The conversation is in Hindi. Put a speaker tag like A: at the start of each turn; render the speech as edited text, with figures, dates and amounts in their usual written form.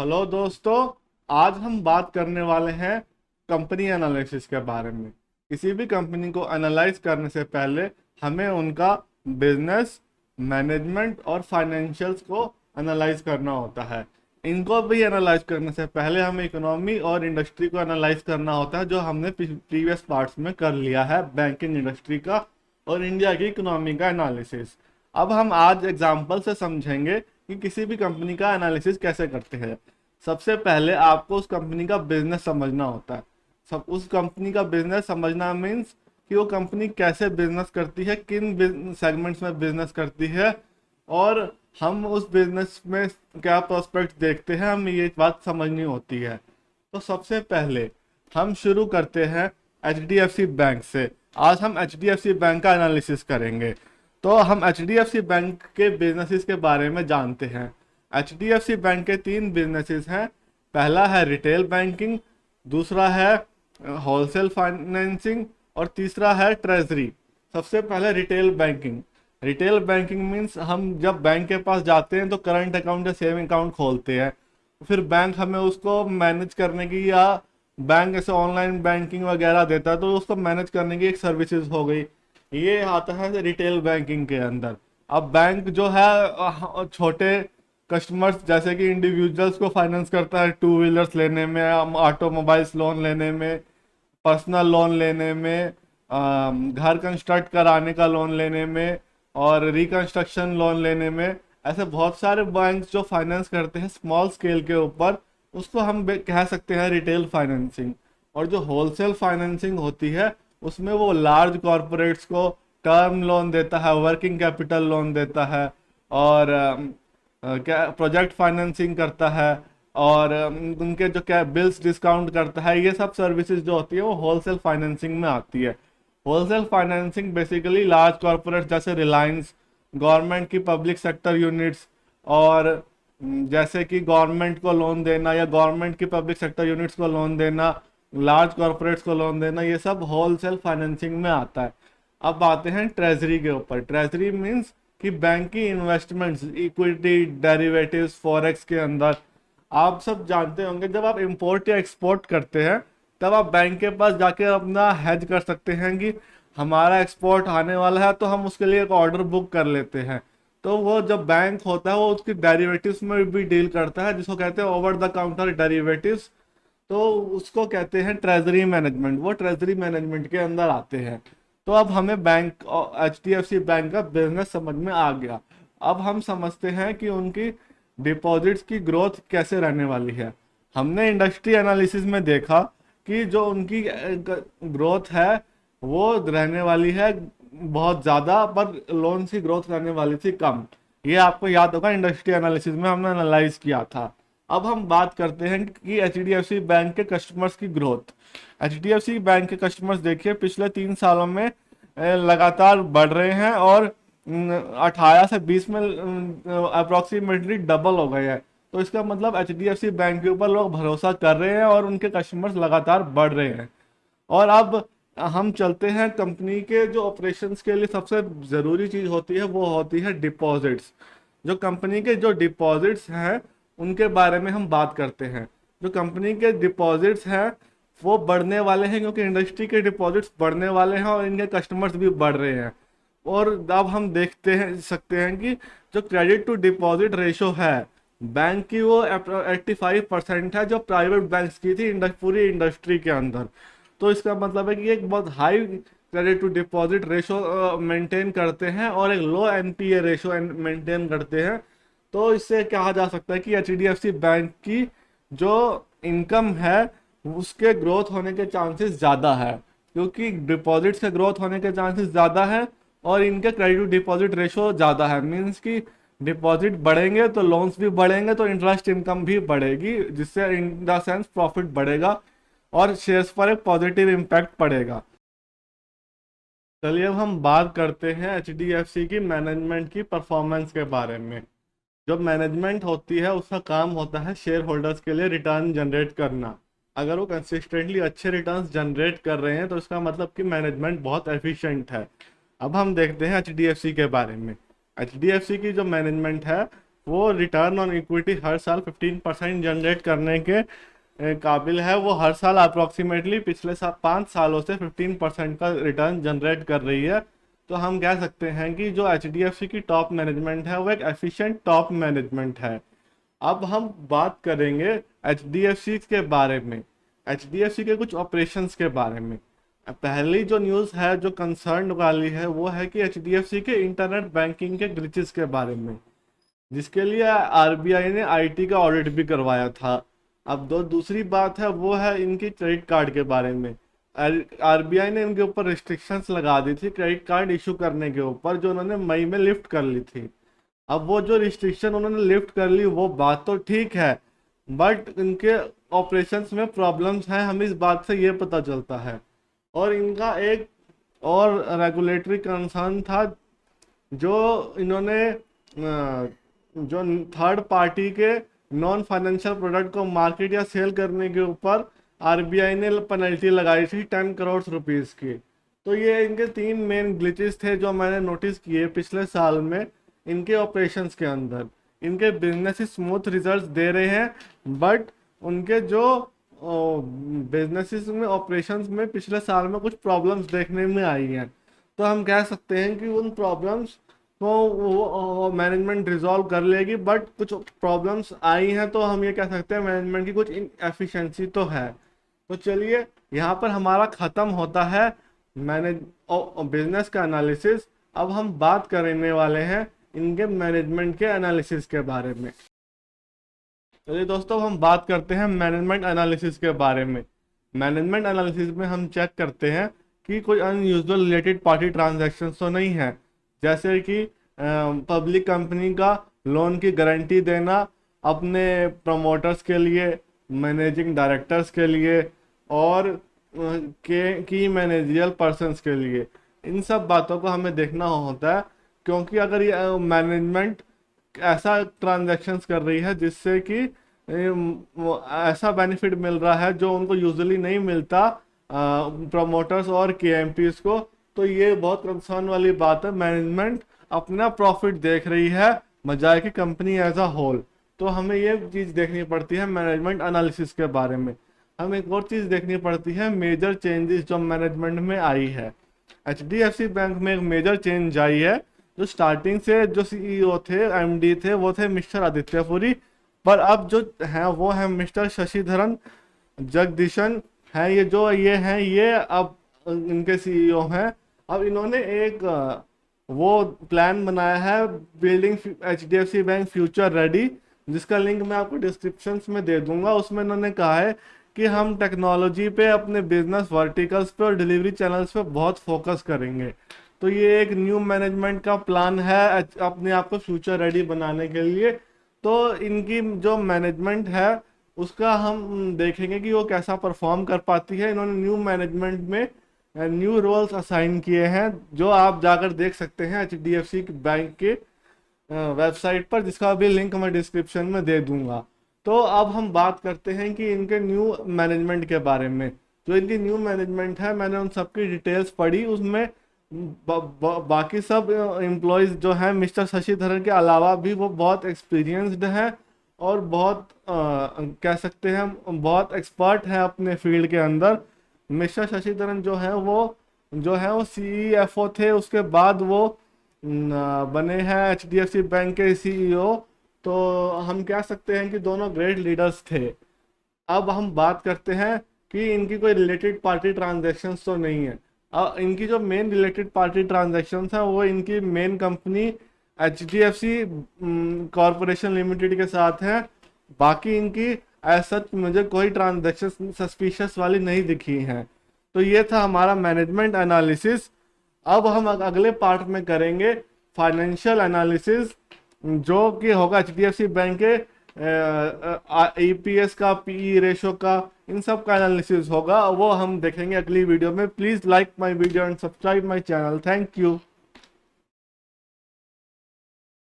A: हेलो दोस्तों। आज हम बात करने वाले हैं कंपनी एनालिसिस के बारे में। किसी भी कंपनी को एनालाइज करने से पहले हमें उनका बिजनेस, मैनेजमेंट और फाइनेंशियल्स को एनालाइज करना होता है। इनको भी एनालाइज करने से पहले हमें इकोनॉमी और इंडस्ट्री को एनालाइज करना होता है, जो हमने प्रीवियस पार्ट्स में कर लिया है, बैंकिंग इंडस्ट्री का और इंडिया की इकोनॉमी का एनालिसिस। अब हम आज एग्जाम्पल से समझेंगे कि किसी भी कंपनी का एनालिसिस कैसे करते हैं। सबसे पहले आपको उस कंपनी का बिजनेस समझना होता है। सब उस कंपनी का बिजनेस समझना मीन्स कि वो कंपनी कैसे बिजनेस करती है, किन सेगमेंट्स में बिजनेस करती है और हम उस बिजनेस में क्या प्रोस्पेक्ट देखते हैं, हमें ये बात समझनी होती है। तो सबसे पहले हम शुरू करते हैं एच बैंक से। आज हम एच बैंक का एनालिसिस करेंगे। तो हम एच बैंक के बिजनेसेस के बारे में जानते हैं। एच बैंक के तीन बिजनेसेस हैं। पहला है रिटेल बैंकिंग, दूसरा है होलसेल फाइनेंसिंग और तीसरा है ट्रेजरी। सबसे पहले retail banking. Retail banking means हम जब बैंक के पास जाते हैं तो करंट अकाउंट या सेविंग अकाउंट खोलते हैं, फिर बैंक हमें उसको मैनेज करने की, या बैंक ऐसे ऑनलाइन बैंकिंग वगैरह देता है तो उसको मैनेज करने की एक सर्विसेज हो गई। ये आता है रिटेल बैंकिंग के अंदर। अब बैंक जो है छोटे कस्टमर्स जैसे कि इंडिविजुअल्स को फाइनेंस करता है, टू व्हीलर्स लेने में, ऑटोमोबाइल्स लोन लेने में, पर्सनल लोन लेने में, घर कंस्ट्रक्ट कराने का लोन लेने में और रिकंस्ट्रक्शन लोन लेने में। ऐसे बहुत सारे बैंक जो फाइनेंस करते हैं स्मॉल स्केल के ऊपर, उसको हम कह सकते हैं रिटेल फाइनेंसिंग। और जो होलसेल फाइनेंसिंग होती है उसमें वो लार्ज कॉरपोरेट्स को टर्म लोन देता है, वर्किंग कैपिटल लोन देता है और क्या प्रोजेक्ट फाइनेंसिंग करता है और उनके जो क्या बिल्स डिस्काउंट करता है। ये सब सर्विसेज जो होती है वो होलसेल फाइनेंसिंग में आती है। Wholesale financing basically large corporate जैसे रिलायंस, गवर्नमेंट की पब्लिक सेक्टर यूनिट्स और जैसे कि गवर्नमेंट को लोन देना या गवर्नमेंट की पब्लिक सेक्टर यूनिट्स को लोन देना, लार्ज कॉरपोरेट्स को लोन देना, ये सब होलसेल फाइनेंसिंग में आता है। अब आते हैं ट्रेजरी के ऊपर। ट्रेजरी मीन्स कि बैंक की इन्वेस्टमेंट्स, इक्विटी, डेरिवेटिव्स, फॉरेक्स के अंदर। आप सब जानते होंगे जब आप इंपोर्ट या एक्सपोर्ट करते हैं तब आप बैंक के पास जाके अपना हेज कर सकते हैं कि हमारा एक्सपोर्ट आने वाला है, तो हम उसके लिए एक ऑर्डर बुक कर लेते हैं। तो वो जब बैंक होता है वो उसकी डेरिवेटिव्स में भी डील करता है, जिसको कहते हैं ओवर द काउंटर डेरिवेटिव्स। तो उसको कहते हैं ट्रेजरी मैनेजमेंट। वो ट्रेजरी मैनेजमेंट के अंदर आते हैं। तो अब हमें बैंक, एच बैंक का बिजनेस समझ में आ गया। अब हम समझते हैं कि उनकी डिपॉजिट्स की ग्रोथ कैसे रहने वाली है। हमने इंडस्ट्री एनालिसिस में देखा कि जो उनकी ग्रोथ है वो रहने वाली है बहुत ज़्यादा, पर लोन की ग्रोथ रहने वाली थी कम। ये आपको याद होगा, इंडस्ट्री एनालिसिस में हमने एनालाइज किया था। अब हम बात करते हैं कि एच बैंक के कस्टमर्स की ग्रोथ। एच बैंक के कस्टमर्स देखिए पिछले 3 सालों में लगातार बढ़ रहे हैं और 18 से 20 में अप्रोक्सीमेटली डबल हो गए हैं। तो इसका मतलब एच बैंक के ऊपर लोग भरोसा कर रहे हैं और उनके कस्टमर्स लगातार बढ़ रहे हैं। और अब हम चलते हैं कंपनी के जो ऑपरेशंस के लिए सबसे ज़रूरी चीज़ होती है वो होती है डिपॉजिट्स। जो कंपनी के जो डिपॉजिट्स हैं उनके बारे में हम बात करते हैं। जो कंपनी के डिपॉजिट्स हैं वो बढ़ने वाले हैं क्योंकि इंडस्ट्री के डिपॉजिट्स बढ़ने वाले हैं और इनके कस्टमर्स भी बढ़ रहे हैं। और अब हम देखते हैं सकते हैं कि जो क्रेडिट टू डिपॉजिट रेशो है बैंक की वो 85% है, जो प्राइवेट बैंक्स की थी पूरी इंडस्ट्री के अंदर। तो इसका मतलब है कि एक बहुत high credit to deposit ratio maintain करते हैं और एक लो एनपीए रेशो मेंटेन करते हैं। तो इससे कहा जा सकता है कि एच बैंक की जो इनकम है उसके ग्रोथ होने के चांसेस ज़्यादा है, क्योंकि डिपॉजिट्स के ग्रोथ होने के चांसेस ज़्यादा है और इनके क्रेडिट टू डिपॉजिट रेशो ज़्यादा है। मीन्स कि डिपॉजिट बढ़ेंगे तो लोन्स भी बढ़ेंगे तो इंटरेस्ट इनकम भी बढ़ेगी, जिससे इन द सेंस प्रॉफिट बढ़ेगा और शेयर्स पर एक पॉजिटिव इम्पैक्ट पड़ेगा। चलिए अब हम बात करते हैं एच की मैनेजमेंट की परफॉर्मेंस के बारे में। जो मैनेजमेंट होती है उसका काम होता है शेयर होल्डर्स के लिए रिटर्न जनरेट करना। अगर वो कंसिस्टेंटली अच्छे रिटर्न्स जनरेट कर रहे हैं तो इसका मतलब कि मैनेजमेंट बहुत एफिशिएंट है। अब हम देखते हैं एच के बारे में। एच की जो मैनेजमेंट है वो रिटर्न ऑन इक्विटी हर साल 15% जनरेट करने के काबिल है। वो हर साल अप्रोक्सीमेटली पिछले 5 सालों से 15% का रिटर्न जनरेट कर रही है। तो हम कह सकते हैं कि जो HDFC की टॉप मैनेजमेंट है वो एक एफिशिएंट टॉप मैनेजमेंट है। अब हम बात करेंगे HDFC के बारे में, HDFC के कुछ ऑपरेशंस के बारे में। पहली जो न्यूज़ है जो कंसर्न वाली है वो है कि HDFC के इंटरनेट बैंकिंग के ग्लिचेस के बारे में, जिसके लिए RBI ने IT का ऑडिट भी करवाया था। अब दूसरी बात है वो है इनकी क्रेडिट कार्ड के बारे में। RBI ने इनके ऊपर रिस्ट्रिक्शंस लगा दी थी क्रेडिट कार्ड इशू करने के ऊपर, जो उन्होंने मई में लिफ्ट कर ली थी। अब वो जो रिस्ट्रिक्शन उन्होंने लिफ्ट कर ली वो बात तो ठीक है, बट इनके ऑपरेशंस में प्रॉब्लम्स हैं, हमें इस बात से ये पता चलता है। और इनका एक और रेगुलेटरी कंसर्न था, जो इन्होंने जो थर्ड पार्टी के नॉन फाइनेंशियल प्रोडक्ट को मार्केट या सेल करने के ऊपर RBI ने पेनल्टी लगाई थी 10 करोड़ रुपीस की। तो ये इनके 3 मेन ग्लिचेस थे जो मैंने नोटिस किए पिछले साल में इनके ऑपरेशंस के अंदर। इनके बिजनेस स्मूथ रिजल्ट्स दे रहे हैं, बट उनके जो बिजनेसेस में ऑपरेशंस में पिछले साल में कुछ प्रॉब्लम्स देखने में आई हैं। तो हम कह सकते हैं कि उन प्रॉब्लम्स को वो मैनेजमेंट रिजॉल्व कर लेगी, बट कुछ प्रॉब्लम्स आई हैं तो हम ये कह सकते हैं मैनेजमेंट की कुछ इनएफिशिएंसी तो है। तो चलिए यहाँ पर हमारा ख़त्म होता है मैनेज बिजनेस का एनालिसिस। अब हम बात करने वाले हैं इनके मैनेजमेंट के एनालिसिस के बारे में। चलिए दोस्तों, हम बात करते हैं मैनेजमेंट एनालिसिस के बारे में। मैनेजमेंट एनालिसिस में हम चेक करते हैं कि कोई अनयूजुअल रिलेटेड पार्टी ट्रांजैक्शंस तो नहीं है, जैसे कि पब्लिक कंपनी का लोन की गारंटी देना अपने प्रमोटर्स के लिए, मैनेजिंग डायरेक्टर्स के लिए और की मैनेजरियल पर्सनस के लिए। इन सब बातों को हमें देखना होता है, क्योंकि अगर ये मैनेजमेंट ऐसा ट्रांजैक्शंस कर रही है जिससे कि ऐसा बेनिफिट मिल रहा है जो उनको यूजुअली नहीं मिलता प्रमोटर्स और KMPs को, तो ये बहुत कंसर्न वाली बात है। मैनेजमेंट अपना प्रॉफिट देख रही है बजाय कि कंपनी एज अ होल। तो हमें ये चीज़ देखनी पड़ती है मैनेजमेंट एनालिसिस के बारे में। हमें एक और चीज़ देखनी पड़ती है मेजर चेंजेस जो मैनेजमेंट में आई है। HDFC बैंक में एक मेजर चेंज आई है। जो स्टार्टिंग से जो CEO थे, MD थे, वो थे मिस्टर आदित्य पुरी, पर अब जो हैं वो है मिस्टर शशिधरन जगदीशन है। ये अब इनके CEO हैं। अब इन्होंने एक वो प्लान बनाया है building HDFC bank future ready, जिसका लिंक मैं आपको डिस्क्रिप्शन में दे दूंगा। उसमें इन्होंने कहा है कि हम टेक्नोलॉजी पे, अपने बिजनेस वर्टिकल्स पे और डिलीवरी चैनल्स पे बहुत फोकस करेंगे। तो ये एक न्यू मैनेजमेंट का प्लान है अपने आप को फ्यूचर रेडी बनाने के लिए। तो इनकी जो मैनेजमेंट है उसका हम देखेंगे कि वो कैसा परफॉर्म कर पाती है। इन्होंने न्यू मैनेजमेंट में न्यू रोल्स असाइन किए हैं, जो आप जाकर देख सकते हैं HDFC बैंक के वेबसाइट पर, जिसका भी लिंक मैं डिस्क्रिप्शन में दे दूंगा। तो अब हम बात करते हैं कि इनके न्यू मैनेजमेंट के बारे में। जो इनकी न्यू मैनेजमेंट है, मैंने उन सबकी डिटेल्स पढ़ी। उसमें बाकी सब एम्प्लॉयज़ जो हैं मिस्टर शशिधरन के अलावा भी वो बहुत एक्सपीरियंस्ड हैं और बहुत कह सकते हैं बहुत एक्सपर्ट हैं अपने फील्ड के अंदर। मिस्टर शशिधरन जो है वो CFO थे, उसके बाद वो बने हैं HDFC बैंक के CEO। तो हम कह सकते हैं कि दोनों ग्रेट लीडर्स थे। अब हम बात करते हैं कि इनकी कोई रिलेटेड पार्टी ट्रांजैक्शंस तो नहीं है। इनकी जो मेन रिलेटेड पार्टी ट्रांजैक्शंस हैं वो इनकी main company HDFC corporation limited के साथ है। बाकी इनकी एज सच मुझे कोई ट्रांजैक्शन सस्पिशियस वाली नहीं दिखी हैं। तो ये था हमारा मैनेजमेंट एनालिसिस। अब हम अगले पार्ट में करेंगे फाइनेंशियल एनालिसिस, जो कि होगा HDFC बैंक के EPS का, PE रेशो का, इन सब का एनालिसिस होगा। वो हम देखेंगे अगली वीडियो में। Please like my video and subscribe my channel. Thank you.